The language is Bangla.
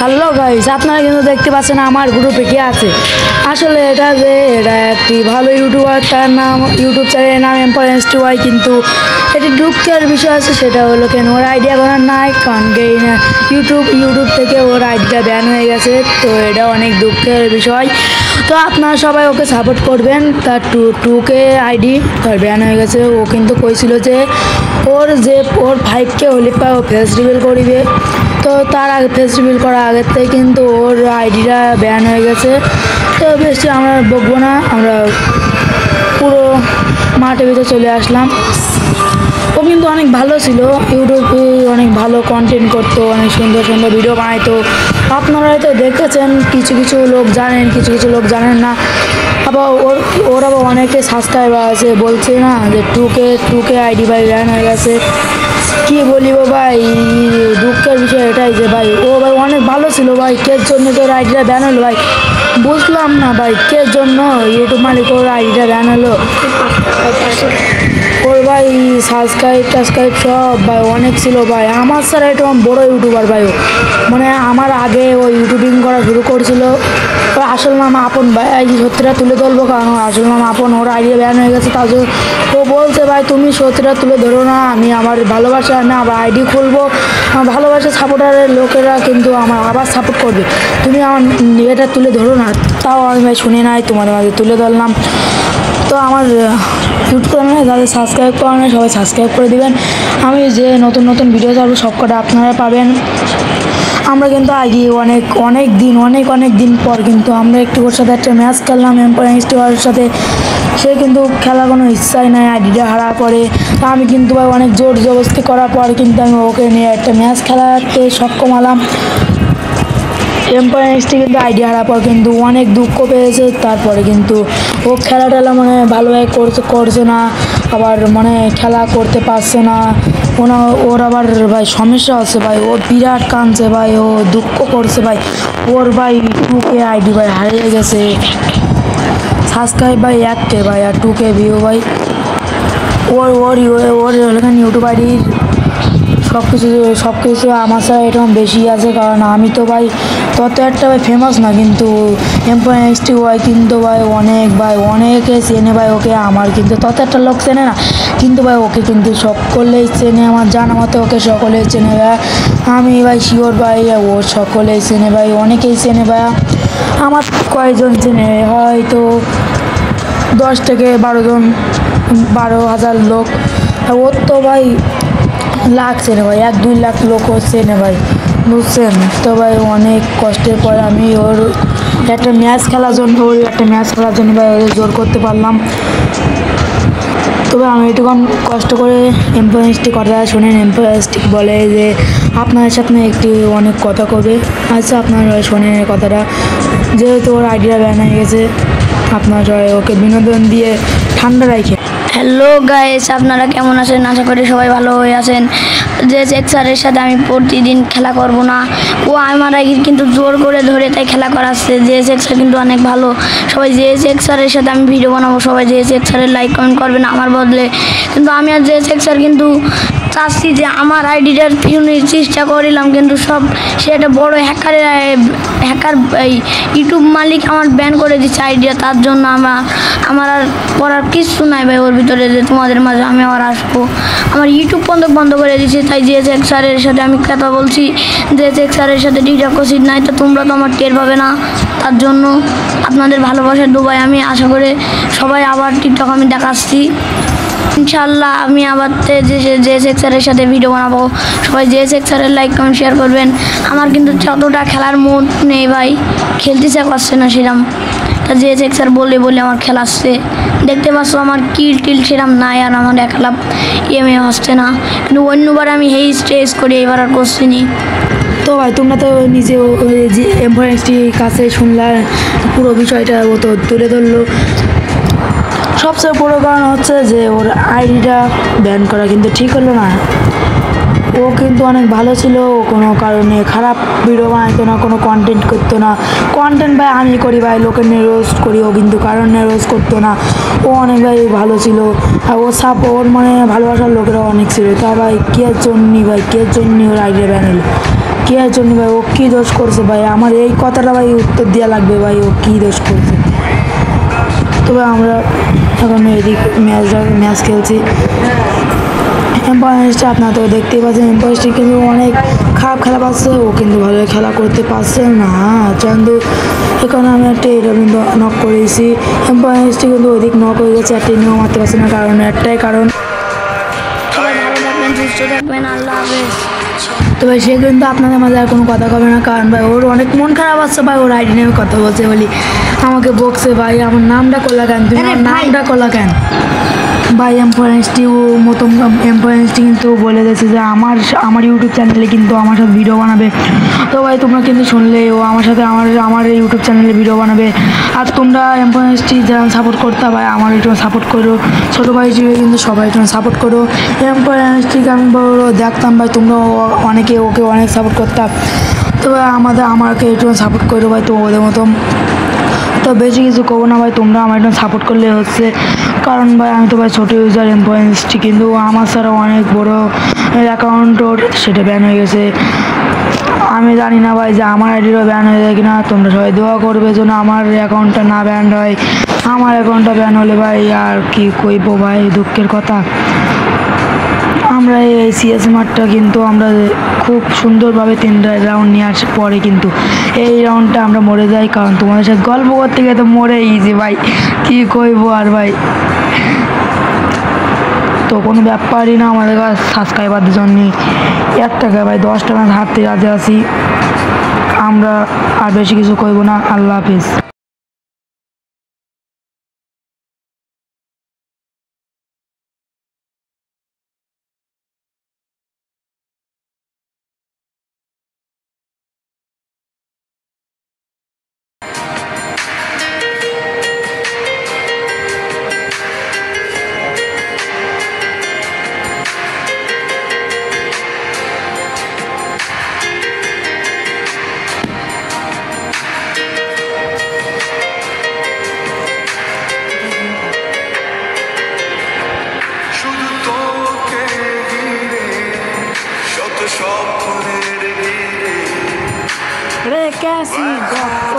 হ্যালো গাইস, আপনারা কিন্তু দেখতে পাচ্ছেন আমার গ্রুপে কে আছে। আসলে এটা একটি ভালো ইউটিউবার, তার নাম ইউটিউব চ্যানেলের নাম এম্পায়ার, কিন্তু এটি দুঃখের বিষয় আছে। সেটা হলো কেন ওর আইডিয়া করার নাই, কারণ ইউটিউব থেকে ওর আইডিয়া ব্যান হয়ে গেছে। তো এটা অনেক দুঃখের বিষয়। তো আপনারা সবাই ওকে সাপোর্ট করবেন। তার টুকে আইডি তার ব্যান হয়ে গেছে। ও কিন্তু কইছিল যে ওর 5K হলে পা ও ফেস রিভিল করিবে। তো তার আগে ফেস রিভিল করার আগের থেকে কিন্তু ওর আইডিটা ব্যান হয়ে গেছে। তো বেশি আমরা বকবো না, আমরা পুরো মাঠে ভিতরে চলে আসলাম। ও কিন্তু অনেক ভালো ছিল, ইউটিউবে অনেক ভালো কন্টেন্ট করতো, অনেক সুন্দর সুন্দর ভিডিও বানাইতো। আপনারা হয়তো দেখেছেন, কিছু কিছু লোক জানেন, কিছু কিছু লোক জানেন না। আবার ওর আবার অনেকে সাবস্ক্রাইবার আছে, বলছে না যে টুকে আইডি ভাই ব্যান হয়ে গেছে। কী বলিব ভাই, দুঃখের বিষয় এটাই যে ভাই ও ভাই অনেক ভালো ছিল ভাই। কের জন্য তোর আইডিটা ব্যান হলো ভাই, বুঝলাম না ভাই কের জন্য ইউটিউব মালিক ওর আইডিটা ব্যান হলো। ওর ভাই সাবস্ক্রাইব সব ভাই অনেক ছিল ভাই। আমার স্যার এটা বড়ো ইউটিউবার ভাই। ও মানে আমার আগে ও ইউটিউবিং করা শুরু করছিল। ওর আসল নাম আপন ভাই, সত্যিটা তুলে ধরবো, কারণ আসল নাম আপন। ওর আইডিয়া ব্যান হয়ে গেছে, তার জন্য ও বলছে ভাই তুমি সত্যিটা তুলে ধরো না, আমি আমার ভালোবাসা আমি আবার আইডি খুলবো, আমার ভালোবাসা সাপোর্টারের লোকেরা কিন্তু আমার আবার সাপোর্ট করবে, তুমি আমার এটা তুলে ধরো না। তাও আমি ভাই শুনে নাই, তোমাদের মাঝে তুলে ধরলাম। তো আমার ইউটিউব চ্যানেলে যাদের সাবস্ক্রাইব করেন সবাই সাবস্ক্রাইব করে দিবেন। আমি যে নতুন নতুন ভিডিও ছাড়বো সবকটা আপনারা পাবেন। আমরা কিন্তু আগে অনেক দিন পর কিন্তু আমরা একটু ওর সাথে একটা ম্যাচ খেললাম এম্পায়ার সাথে। সে কিন্তু খেলার কোনো ইচ্ছাই নাই, আইডিটা হারার পরে। আমি কিন্তু ভাই অনেক জোর জবরদস্তি করার পর কিন্তু আমি ওকে নিয়ে একটা ম্যাচ খেলাতে সক্ষম হলাম। এম্পায়ার কিন্তু আইডিয়া হারার পর কিন্তু অনেক দুঃখ পেয়েছে। তারপরে কিন্তু ও খেলা মানে ভালোভাবে করছে না, আবার মানে খেলা করতে পারছে না। ওর আবার ভাই সমস্যা হচ্ছে ভাই, ও বিরাট কাঁদছে ভাই, ও দুঃখ করছে ভাই। ওর ভাই 2K আইডি ভাই হারিয়ে গেছে, সাবস্ক্রাইব ভাই 1K ভাই, আর 2K ভিউ ভাই। ওর এখানে ইউটিউব আইডির সব কিছু আমার সাথে এরকম বেশি আছে, কারণ আমি তো ভাই তত একটা ভাই ফেমাস না, কিন্তু এম্পায়ার কিন্তু ভাই অনেকে চেনে ভাই ওকে। আমার কিন্তু তত একটা লোক চেনে না, কিন্তু ভাই ওকে কিন্তু সকলেই চেনে, আমার জানা মতো ওকে সকলেই চেনে ভাই। আমি ভাই শিওর ভাই ও সকলেই চেনে ভাই, অনেকেই চেনে ভাই। আমার কয়েকজন চেনে, হয়তো 10 থেকে 12,000 লোক। ওর তো ভাই লাখ চেনে ভাই, 1-2 লাখ লোক চেনে ভাই, বুঝছেন তো ভাই। অনেক কষ্টের পরে আমি ওর একটা ম্যাচ খেলার জন্য ভাই ওদের জোর করতে পারলাম। তবে আমি এটুকুন কষ্ট করে এম্পায়ার কথা শোনেন। এম্পায়ার বলে যে আপনার সাথে একটি অনেক কথা কবে। আচ্ছা আপনার শোনেন এই কথাটা, যেহেতু ওর আইডিয়া ব্যান হয়ে গেছে, আপনার ওকে বিনোদন দিয়ে ঠান্ডা রাখে। হ্যালো গাইস, আপনারা কেমন আছেন? আশা করি সবাই ভালো হয়ে আছেন। যে স্যারের সাথে আমি প্রতিদিন খেলা করব না, ও আমার আগে কিন্তু জোর করে ধরে তাই খেলা করাচ্ছে। যে স্যার কিন্তু অনেক ভালো, সবাই যে স্যারের সাথে আমি ভিডিও বানাবো, সবাই যে স্যারের লাইক কমেন্ট করবেন আমার বদলে। কিন্তু আমি আর যে স্যার কিন্তু চাচ্ছি যে আমার আইডিটার ফিউনির চেষ্টা করিলাম, কিন্তু সে একটা বড় হ্যাকার এই ইউটিউব মালিক আমার ব্যান করে দিচ্ছে আইডিয়া। তার জন্য আমার আর করার কিছু নাই ভাই ওর ভিতরে, যে তোমাদের মাঝে আমি আবার আসবো। আমার ইউটিউব বন্ধ করে দিচ্ছে। তাই যে স্যারের সাথে আমি কথা বলছি, যে স্যারের সাথে টিকটক করছি, নাই তো তোমরা তো আমার টের পাবে না। তার জন্য আপনাদের ভালোবাসার দুবাই, আমি আশা করে সবাই আবার টিকটক আমি দেখাচ্ছি ইনশাল্লাহ। আমি আবার যে স্যারের সাথে ভিডিও বানাবো, সবাই যে স্যারের লাইক কমেন্ট শেয়ার করবেন। আমার কিন্তু যতটা খেলার মুড নেই ভাই, খেলতে ইচ্ছা করছে না সেরকম। তা যে স্যার বলে আমার খেলাচ্ছে, দেখতে পাচ্ছ আমার কিল সেরকম নাই, আর আমার একলা হচ্ছে না। কিন্তু অন্যবার আমি স্টেজ করি, এবার আর করছি নি। তো ভাই তোমরা তো নিজে যে এম্পায়ার কাছে শুনলা পুরো বিষয়টা, ও তো তুলে ধরলো। সবচেয়ে বড় কারণ হচ্ছে যে ওর আইডিটা ব্যান করা কিন্তু ঠিক হলো না। ও কিন্তু অনেক ভালো ছিল, ও কোনো কারণে খারাপ ভিডিও বানাইতো না, কোনো কন্টেন্ট করতো না। কন্টেন্ট ভাই আমি করি ভাই, লোকের নিয়ে রোস্ট করি, ও কিন্তু কারণ নিয়ে রোস্ট করতো না। ও অনেক ভাই ভালো ছিল, আর ও ওর মানে ভালোবাসার লোকেরা অনেক ছিল। তা ভাই কের জন্য ওর আইডিয়া ব্যান হলো, কে জন্য ভাই? ও কী দোষ করছে ভাই? আমার এই কথাটা ভাই উত্তর দেওয়া লাগবে ভাই, ও কী দোষ করছে? তবে আমরা এখন এদিক ম্যাচ খেলছি। এম্পায়ার স্টার আপনারা তো দেখতেই পাচ্ছেন, এম্পায়ার স্টার কিন্তু অনেক খারাপ খেলা পাচ্ছে, ও কিন্তু ভালো খেলা করতে পারছে না। চান্দু এখানে আমি একটা এটা কিন্তু নক করেছি, এম্পায়ার স্টার কিন্তু ওইদিক নক হয়ে গেছে, একটা নিয়ম মারতে পারছে না, কারণ একটাই কারণ। সবাই ভালো থাকবেন, সুস্থ থাকবেন, আল্লাহ হাফেজ। তো ভাই সে কিন্তু আপনাদের মাঝে আর কোনো কথা কবে না, কারণ ভাই ওর অনেক মন খারাপ আছে ভাই, ওর আইডি নিয়ে কথা বলছে বলি আমাকে বকছে ভাই, আমার নামটা করলা কেন তুমি, আমার নামটা করলা কেন ভাই? এমপয়েন্সটি ও মতন এমপয়েন্সটি কিন্তু বলে দিয়েছে যে আমার ইউটিউব চ্যানেলে কিন্তু আমার সাথে ভিডিও বানাবে। তো ভাই তোমরা কিন্তু শুনলে ও আমার সাথে আমার ইউটিউব চ্যানেলে ভিডিও বানাবে। আর তোমরা এমপয়েন্সটি যারা সাপোর্ট করতে ভাই আমার একটু সাপোর্ট করো, ছোটো ভাই হিসেবে কিন্তু সবাই একটু সাপোর্ট করো। এমপয়েন্সটিকে আমি বড় দেখতাম ভাই, তোমরা অনেকে ওকে অনেক সাপোর্ট করতাম। তো ভাই আমাকে একটু সাপোর্ট করো ভাই, তো ওদের মতো তো বেশি কিছু করবো না ভাই, তোমরা আমার একটু সাপোর্ট করলে হচ্ছে, কারণ ভাই আমি তো ভাই ছোটো ইউজার এমপয়েন্সটি, কিন্তু আমার ছাড়া অনেক বড় অ্যাকাউন্ট ওর সেটা ব্যান হয়ে গেছে। আমি জানি না ভাই যে আমার আইডিরও ব্যান হয়ে যায় কিনা, তোমরা সবাই দোয়া করবে যেন আমার অ্যাকাউন্টটা না ব্যান হয়। আমার অ্যাকাউন্টটা ব্যান হলে ভাই আর কি কইবো ভাই, দুঃখের কথা। আমরা এই সিএস মাঠটা কিন্তু আমরা খুব সুন্দরভাবে 3 রাউন্ড নিয়ে আসার পরে কিন্তু এই রাউন্ডটা আমরা মরে যাই, কারণ তোমাদের সাথে গল্প করতে গিয়ে তো মরে গেছি ভাই, কী কইবো আর ভাই। তো কোনো ব্যাপারই না, আমাদের কাছে সাবস্ক্রাইবারদের জন্য 1 টাকা ভাই 10 টাকা হারতে রাজি আছি আমরা, আর বেশি কিছু কইবো না। আল্লাহ হাফিজ। শুধু তোকে ঘিরে শত স্বপ্নের ভিড়ে রে ক্যাসি গপ্প